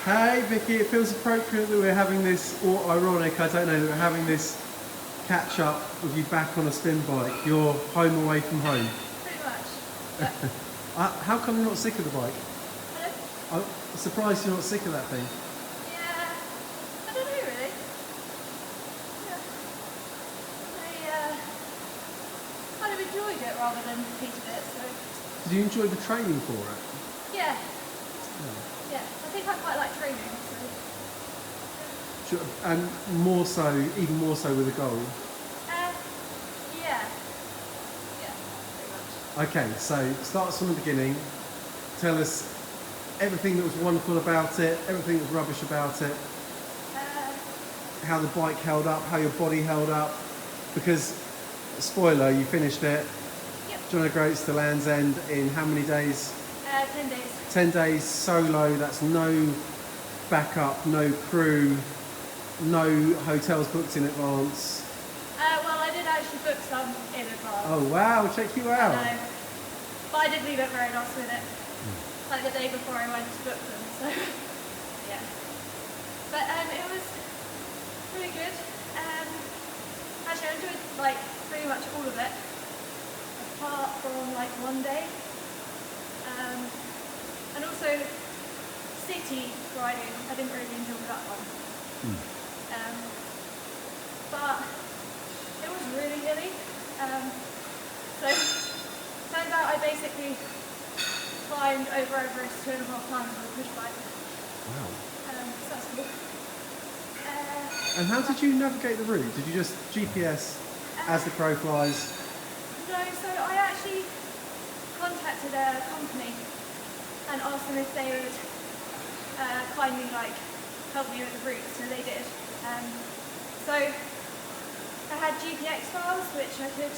Hey Vicky, it feels appropriate that we're having this, or ironic, I don't know, that we're having this catch up with you back on a spin bike. You're home away from home. Pretty much. Yeah. How come you're not sick of the bike? Hello? I'm surprised you're not sick of that thing. Yeah. I don't know really. Yeah. I kind of enjoyed it rather than hated it, so Did you enjoy the training for it? yeah. Yeah. I think I quite like training, so And more so, even more so with a goal. yeah. Yeah, pretty much. Okay, so start us from the beginning. Tell us everything that was wonderful about it, everything that was rubbish about it, how the bike held up, how your body held up. Because, spoiler, you finished it. Yep. John O'Groats to Land's End in how many days? 10 days. 10 days solo, that's no backup, no crew, no hotels booked in advance. Well, I did actually book some in advance. Oh wow, check you out. I know. But I did leave it very last minute. Like the day before I went to book them, so yeah. But it was really good. Actually I enjoyed like pretty much all of it. Apart from like one day. And also city riding, I didn't really enjoy that one. But it was really hilly. So turns out I basically climbed over Everest 2.5 times on a push bike. Wow. So that's cool. And how did you navigate the route? Did you just GPS as the crow flies? No, so I actually contacted a company and asked them if they would kindly like help me with the route, so they did. So I had GPX files which I could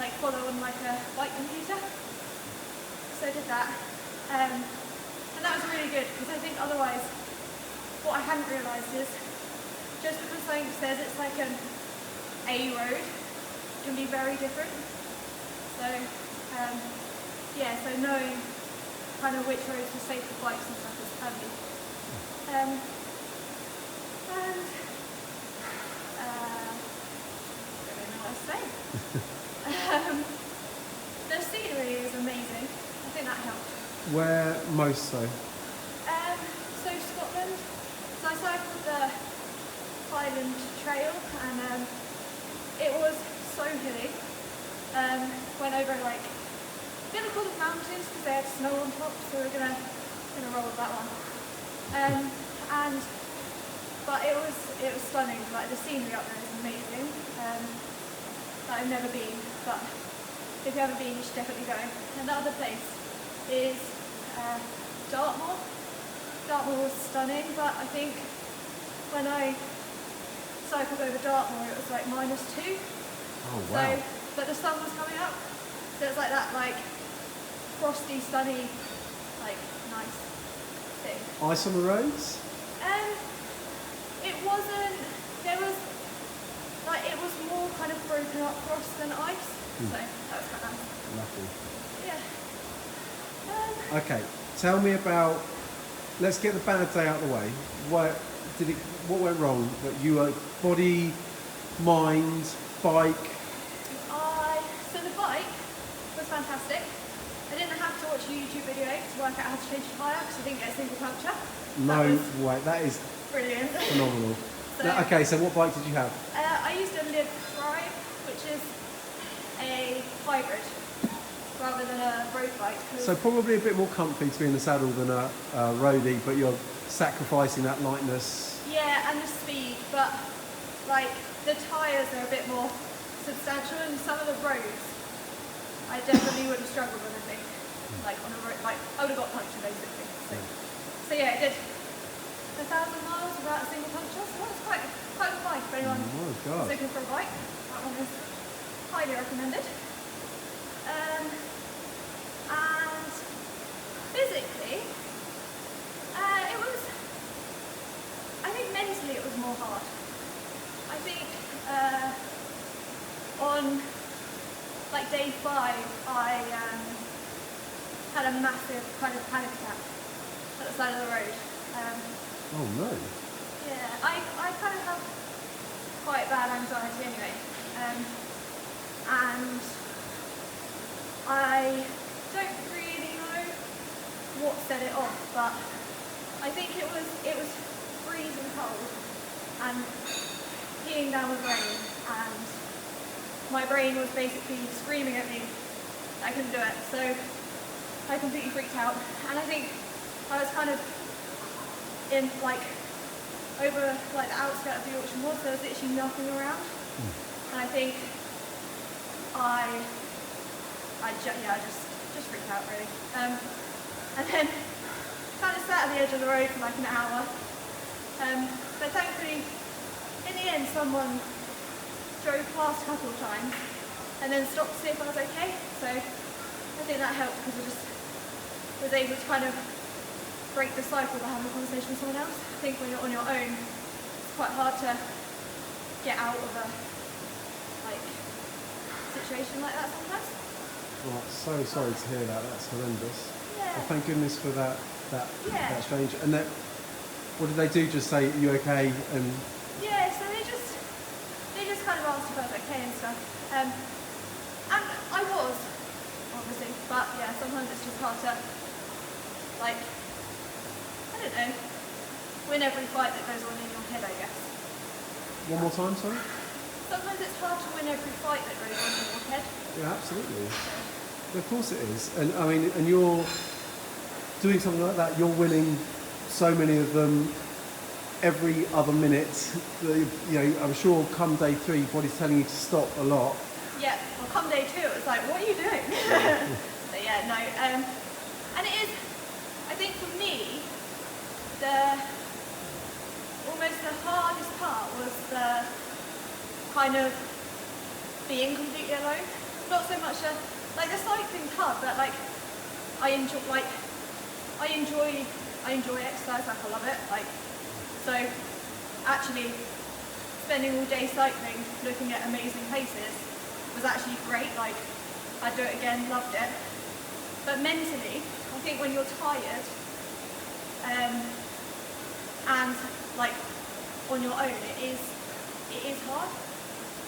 like follow on like a bike computer. So I did that. And that was really good because I think otherwise what I hadn't realised is just because something says it's like an A road can be very different. So yeah, so knowing kind of which roads were safe for bikes and stuff is handy. And I don't know what to say. The scenery is amazing. I think that helped. Where most so? So Scotland. So I cycled the Highland Trail and it was so hilly. Went over like gonna call them mountains because they had snow on top, so we're gonna roll with that one. But it was stunning. Like the scenery up there is amazing. I've never been, but if you haven't been, you should definitely go. And the other place is Dartmoor. Dartmoor was stunning, but I think when I cycled over Dartmoor, it was like -2. Oh wow. So, but the sun was coming up, so it's like that like frosty, sunny, like nice thing. Ice on the roads? It wasn't. There was like it was more kind of broken up frost than ice, so that was quite nice. Lucky. Yeah. Okay, tell me about. Let's get the bad day out of the way. What went wrong? That you were body, mind, bike. So the bike was fantastic. I didn't have to watch a YouTube video to work out how to change a tyre because I didn't get a single puncture. No way, that is Brilliant. phenomenal. So, Now, okay, so what bike did you have? I used a Live Thrive, which is a hybrid rather than a road bike. So probably a bit more comfy to be in the saddle than a roadie, but you're sacrificing that lightness. Yeah, and the speed, but like the tyres are a bit more substantial, and some of the roads I definitely would have struggled with. I think, like on a road, like I would have got punctured basically. So yeah, it did 1,000 miles without a single puncture. So that's quite a good bike for anyone Oh looking for a bike. That one is highly recommended. And physically, it was. I think mentally it was more hard. I think on like day 5, I had a massive kind of panic attack at the the side of the road. Oh no. Yeah, I kind of have quite bad anxiety anyway, and I don't really know what set it off, but I think it was freezing cold and peeing down with rain, and my brain was basically screaming at me that I couldn't do it. So I completely freaked out, and I think I was kind of in over the outskirts of the Yorkshire Moors. There was literally nothing around, and I think I just freaked out really. And then kind of sat at the edge of the road for like an hour. But thankfully, in the end, someone drove past a couple of times and then stopped to see if I was okay. So I think that helped because I just was able to kind of break the cycle by having a conversation with someone else. I think when you're on your own, it's quite hard to get out of a situation like that sometimes. Well, so sorry to hear that. That's horrendous. Yeah. Well, thank goodness for that Yeah. stranger. And that, what did they do? Just say, "You okay?" And Yeah, so they just kind of asked if I was okay and stuff. And I was, obviously, but yeah, sometimes it's just hard to, I don't know, win every fight that goes on in your head, I guess. one more time, sorry. Sometimes it's hard to win every fight that goes on in your head. Yeah, absolutely. Of course it is. And I mean, and you're doing something like that. You're winning so many of them every other minute. You know, I'm sure come day 3, your body's telling you to stop a lot. Yeah, well, come day 2, it was like, what are you doing? So yeah, no. And it is, I think for me, almost the hardest part was the kind of being completely alone. Not so much the cycling's hard, but I enjoy exercise, I love it. So actually spending all day cycling, looking at amazing places was actually great. I'd do it again, loved it. But mentally, I think when you're tired, and on your own, it is hard.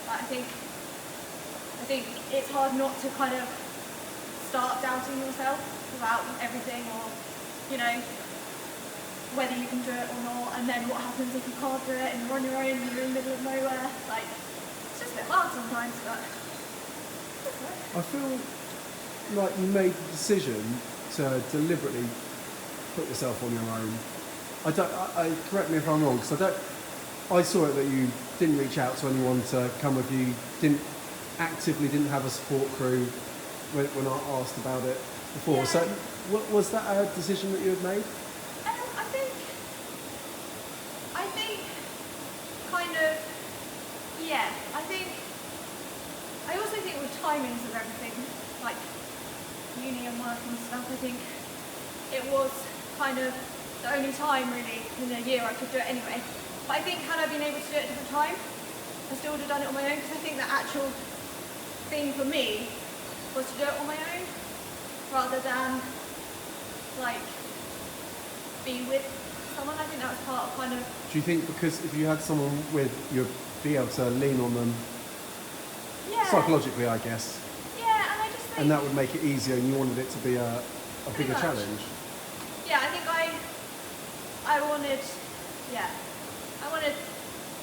I think it's hard not to kind of start doubting yourself about everything, or whether you can do it or not, and then what happens if you can't do it and you're on your own and you're in the middle of nowhere. It's just a bit hard sometimes, but it's all right. I feel like you made the decision to deliberately put yourself on your own. Correct me if I'm wrong, because I saw it that you didn't reach out to anyone to come with you, didn't have a support crew when I asked about it before. Yeah. So was that a decision that you had made? I think kind of, yeah. I also think with timings of everything, like uni and work and stuff, I think it was kind of the only time really in a year I could do it anyway. But I think had I been able to do it at a different time, I still would have done it on my own, because I think the actual thing for me was to do it on my own rather than be with someone. I think that was part of kind of. Do you think because if you had someone with, you'd be able to lean on them psychologically, I guess? Yeah, and I just think. And that would make it easier, and you wanted it to be a bigger much. challenge? Yeah, I think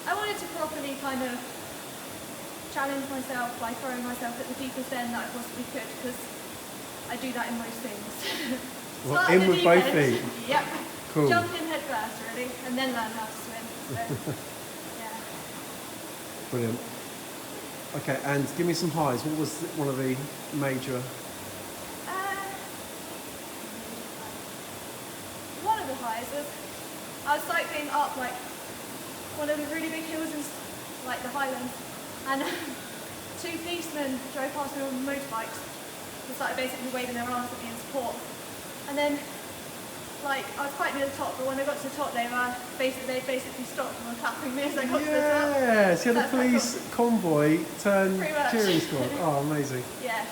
I wanted to properly kind of challenge myself by throwing myself at the deepest end that I possibly could, because I do that in most things. Well, Start in at the with deep both end. feet. Yep. Cool. Jump in head first, really, and then learn how to swim. So, yeah. Brilliant. Okay, and give me some highs. What was one of the major? One of the highs was I was cycling up one of the really big hills in the Highlands, and 2 policemen drove past me on motorbikes and started basically waving their arms at me in support. And then I was quite near the top, but when I got to the top they basically stopped and were clapping me as I got to the top. Yes, you had a That's quite police convoy turn Pretty much. cheering squad. Oh, amazing. Yeah.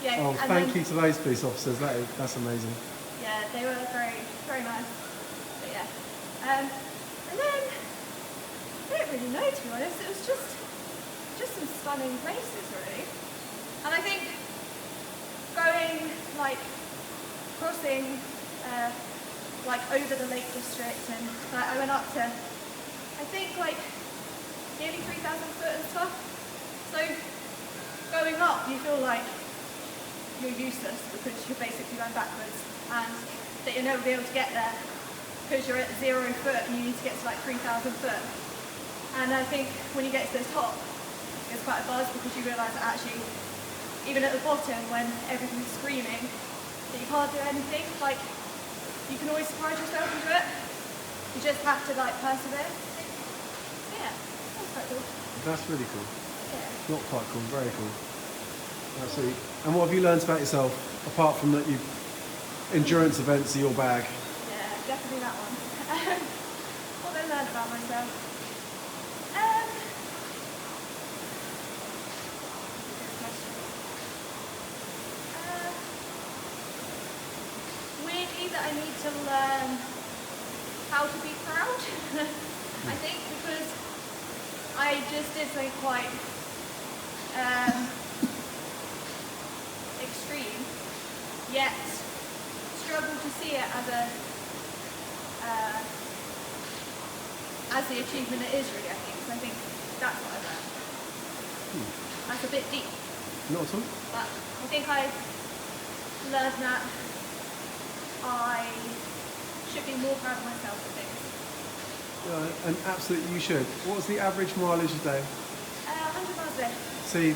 Yeah. Oh, and thank then, you to those police officers. That's amazing. Yeah, they were very very nice. But yeah. And then I don't really know, to be honest. It was just some stunning places, really. And I think going like crossing like over the Lake District, and like, I went up to I think like nearly 3,000 foot and stuff. So going up, you feel like you're useless because you're basically going backwards, and that you'll never be able to get there because you're at 0 foot and you need to get to like 3,000 foot. And I think when you get to the top, it's quite a buzz because you realise that actually, even at the bottom when everything's screaming, that you can't do anything. Like, you can always surprise yourself and do it. You just have to like persevere. Yeah, that's quite cool. That's really cool. Yeah. Not quite cool, very cool. Absolutely. And what have you learned about yourself, apart from that you endurance events are your bag? Yeah, definitely that one. What have I learned about myself? Good question. Weirdly, that I need to learn how to be proud. I think because I just did something quite extreme, yet struggle to see it as the achievement it is, really. I think. So I think that's what I've learned. That's a bit deep, Not at all. but I think I learned that I should be more proud of myself for things. Yeah, and absolutely you should. What was the average mileage a day? 100 miles a day. See,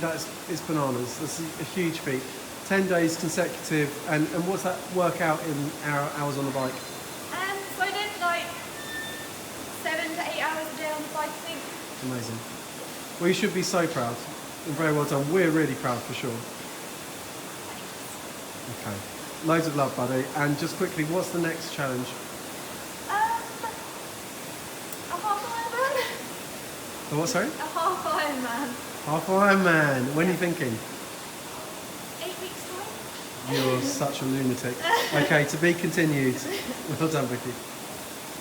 it's bananas. That's a huge feat. 10 days consecutive, and what's that work out in hours on the bike? So I did like 7 to 8 hours a day on the bike, I think. Amazing. Well, you should be so proud. And very well done. We're really proud for sure. Okay. Loads of love, buddy. And just quickly, what's the next challenge? A half Ironman. Oh, what, sorry? A half Ironman. Half Ironman. When are you thinking? 8 weeks time. You're such a lunatic. Okay, to be continued. Well done, Vicky.